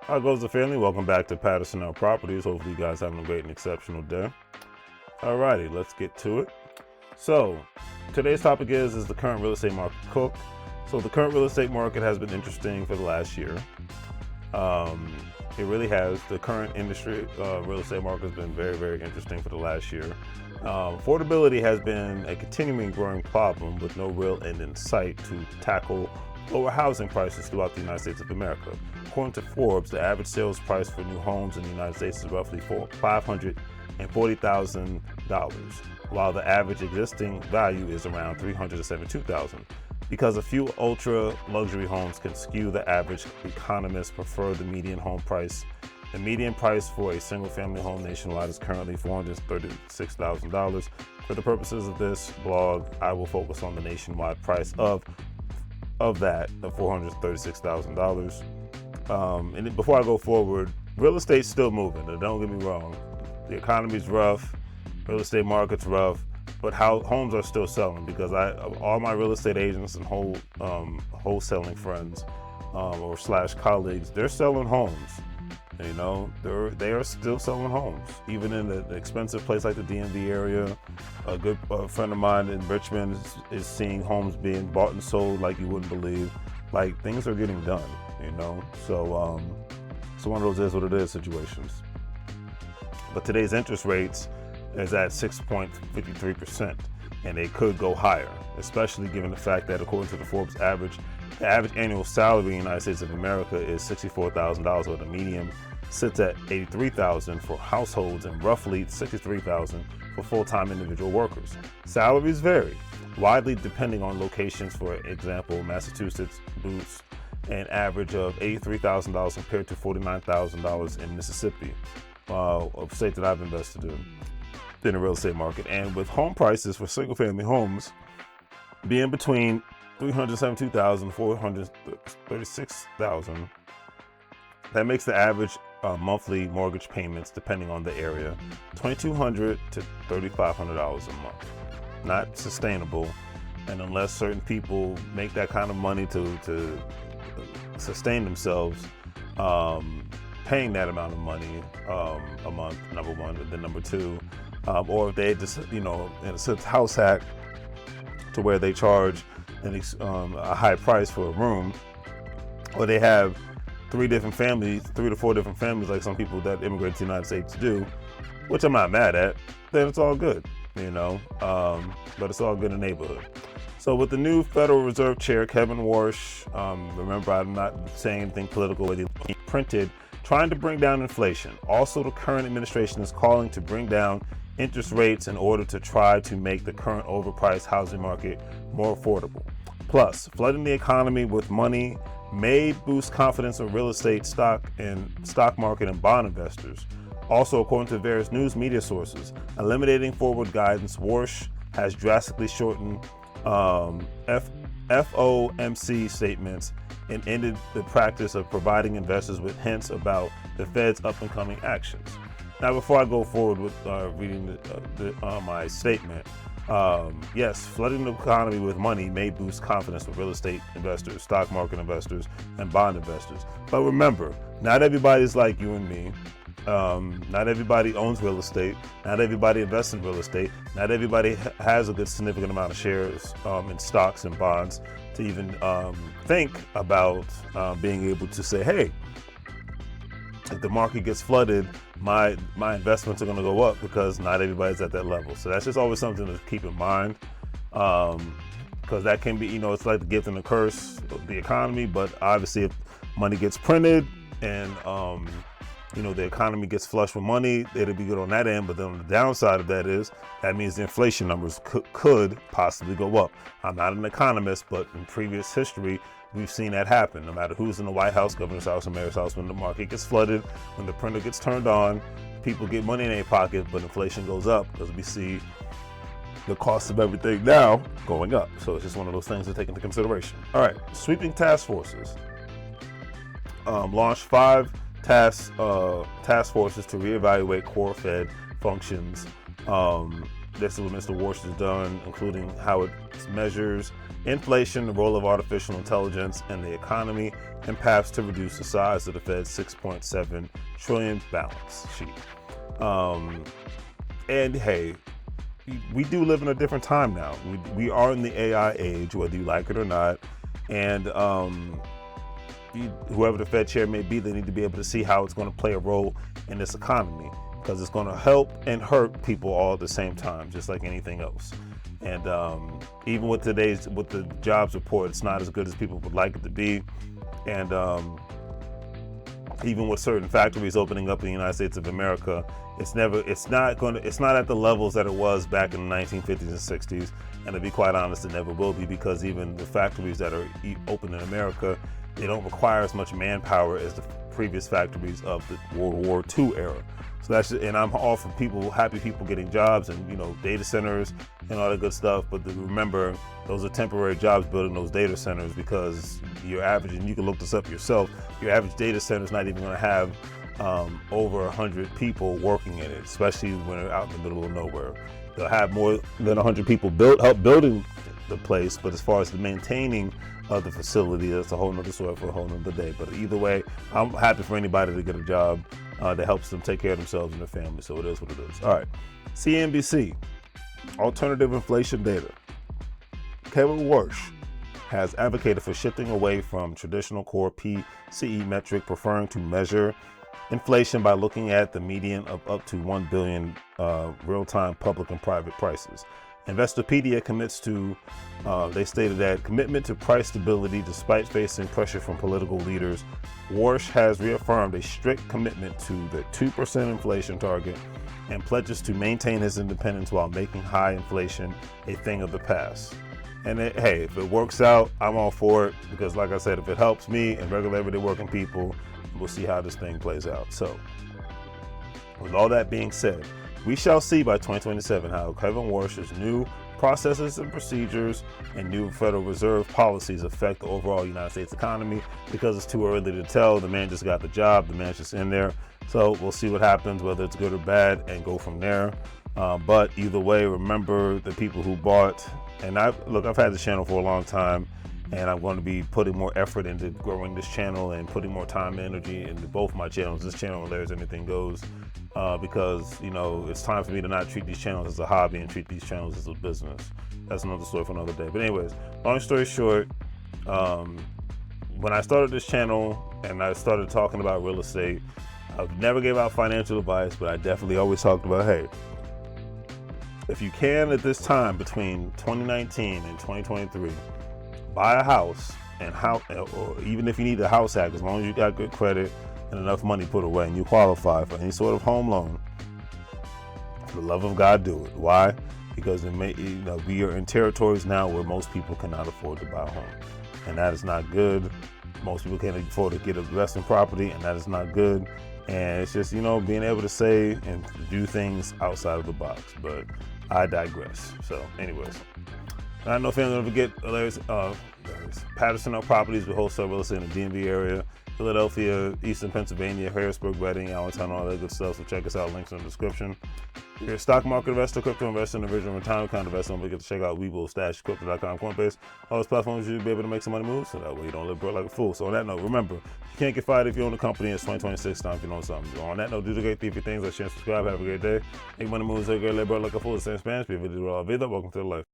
How goes the family? Welcome back to Patterson L Properties. Hopefully you guys having a great and exceptional day. Alrighty, let's get to it. So today's topic is the current real estate market cook. So the current real estate market has been interesting for the last year. It really has. The current industry, real estate market has been very, very interesting for the last year. Affordability has been a continuing growing problem with no real end in sight to tackle lower housing prices throughout the United States of America. According to Forbes, the average sales price for new homes in the United States is roughly $540,000, while the average existing value is around $372,000. Because a few ultra luxury homes can skew the average, economists prefer the median home price. The median price for a single family home nationwide is currently $436,000. For the purposes of this blog, I will focus on the nationwide price of that, the $436,000. And before I go forward, real estate's still moving. Don't get me wrong. The economy's rough, real estate market's rough, but homes are still selling because all my real estate agents and wholesaling friends or / colleagues, they're selling homes. You know, they are still selling homes, even in the expensive place like the DMV area. A good friend of mine in Richmond is seeing homes being bought and sold like you wouldn't believe. Like, things are getting done, you know. So it's one of those is what it is situations. But today's interest rates is at 6.53%, and they could go higher, especially given the fact that according to the Forbes average, the average annual salary in the United States of America is $64,000, or the median sits at $83,000 for households and roughly $63,000 for full-time individual workers. Salaries vary widely depending on locations. For example, Massachusetts boosts an average of $83,000 compared to $49,000 in Mississippi, a state that I've invested in the real estate market. And with home prices for single-family homes being between $372,000 and $436,000, that makes the average monthly mortgage payments, depending on the area, $2,200 to $3,500 a month. Not sustainable, and unless certain people make that kind of money to sustain themselves, paying that amount of money a month, number one, and then number two, or if they just, in a sense, house hack to where they charge a high price for a room, or they have 3 to 4 different families, like some people that immigrate to the United States do, which I'm not mad at, then it's all good, but it's all good in the neighborhood. So with the new Federal Reserve Chair, Kevin Warsh, remember, I'm not saying anything political, but he printed trying to bring down inflation. Also, the current administration is calling to bring down interest rates in order to try to make the current overpriced housing market more affordable. Plus, flooding the economy with money may boost confidence of real estate stock market and bond investors. Also, according to various news media sources, eliminating forward guidance, Warsh has drastically shortened FOMC statements and ended the practice of providing investors with hints about the Fed's up-and-coming actions. Now, before I go forward with reading my statement, yes, flooding the economy with money may boost confidence with real estate investors, stock market investors, and bond investors. But remember, not everybody's like you and me. Not everybody owns real estate. Not everybody invests in real estate. Not everybody has a good significant amount of shares in stocks and bonds to even think about being able to say, hey, if the market gets flooded, my investments are going to go up, because not everybody's at that level. So that's just always something to keep in mind, because that can be, it's like the gift and the curse of the economy. But obviously, if money gets printed and the economy gets flush with money, it'll be good on that end. But then on the downside of that means the inflation numbers could possibly go up. I'm not an economist, but in previous history, we've seen that happen. No matter who's in the White House, governor's house, or mayor's house, when the market gets flooded, when the printer gets turned on, people get money in their pocket, but inflation goes up because we see the cost of everything now going up. So it's just one of those things to take into consideration. All right, sweeping task forces. Launched 5 task forces to reevaluate core Fed functions. This is what Mr. Warsh has done, including how it measures inflation, the role of artificial intelligence in the economy, and paths to reduce the size of the Fed's $6.7 trillion balance sheet. And hey, we do live in a different time now. We are in the AI age, whether you like it or not. And whoever the Fed chair may be, they need to be able to see how it's going to play a role in this economy, because it's going to help and hurt people all at the same time, just like anything else. And even with the jobs report, it's not as good as people would like it to be. And even with certain factories opening up in the United States of America, it's not at the levels that it was back in the 1950s and 60s. And to be quite honest, it never will be, because even the factories that are open in America, they don't require as much manpower as the previous factories of the World War II era. So and I'm all for happy people getting jobs and, data centers and all that good stuff. But remember, those are temporary jobs building those data centers, because your average, and you can look this up yourself, your average data center is not even going to have over 100 people working in it, especially when they're out in the middle of nowhere. They'll have more than 100 people help building the place, but as far as the maintaining of the facility, that's a whole nother story for a whole nother day. But either way, I'm happy for anybody to get a job that helps them take care of themselves and their family. So it is what it is. All right, CNBC, alternative inflation data. Kevin Warsh has advocated for shifting away from traditional core PCE metric, preferring to measure inflation by looking at the median of up to 1 billion real-time public and private prices. Investopedia they stated that commitment to price stability despite facing pressure from political leaders. Warsh has reaffirmed a strict commitment to the 2% inflation target and pledges to maintain his independence while making high inflation a thing of the past. And hey, if it works out, I'm all for it, because like I said, if it helps me and regular everyday working people, we'll see how this thing plays out. So with all that being said, we shall see by 2027 how Kevin Warsh's new processes and procedures and new Federal Reserve policies affect the overall United States economy, because it's too early to tell. The man just got the job. The man's just in there. So we'll see what happens, whether it's good or bad, and go from there. But either way, remember the people who bought, and I've had this channel for a long time, and I'm going to be putting more effort into growing this channel and putting more time and energy into both my channels, this channel and LarrysAnythingGoes, because it's time for me to not treat these channels as a hobby and treat these channels as a business. That's another story for another day. But anyways, long story short, when I started this channel and I started talking about real estate, I never gave out financial advice, but I definitely always talked about, hey, if you can at this time between 2019 and 2023, buy a house, or even if you need a house hack, as long as you got good credit and enough money put away and you qualify for any sort of home loan, for the love of God, do it. Why? Because we are in territories now where most people cannot afford to buy a home, and that is not good. Most people can't afford to get a investment property, and that is not good. And it's just, being able to save and do things outside of the box. But I digress. So anyways, I know fans don't forget Larry's Patterson Properties with wholesale real estate in the DMV area, Philadelphia, Eastern Pennsylvania, Harrisburg, Reading, Allentown, all that good stuff. So check us out. Links in the description. If you're a stock market investor, crypto investor, and original retirement account investor, don't forget to check out WeWillStashCrypto.com, Coinbase. All those platforms you'll be able to make some money moves, so that way you don't live broke like a fool. So on that note, remember, you can't get fired if you own a company. It's 2026 time if you know something. So on that note, do the great 3 things. Like, share, subscribe. Have a great day. Make money moves. Live broke like a fool. The same Spanish. Be a video. Welcome to the life.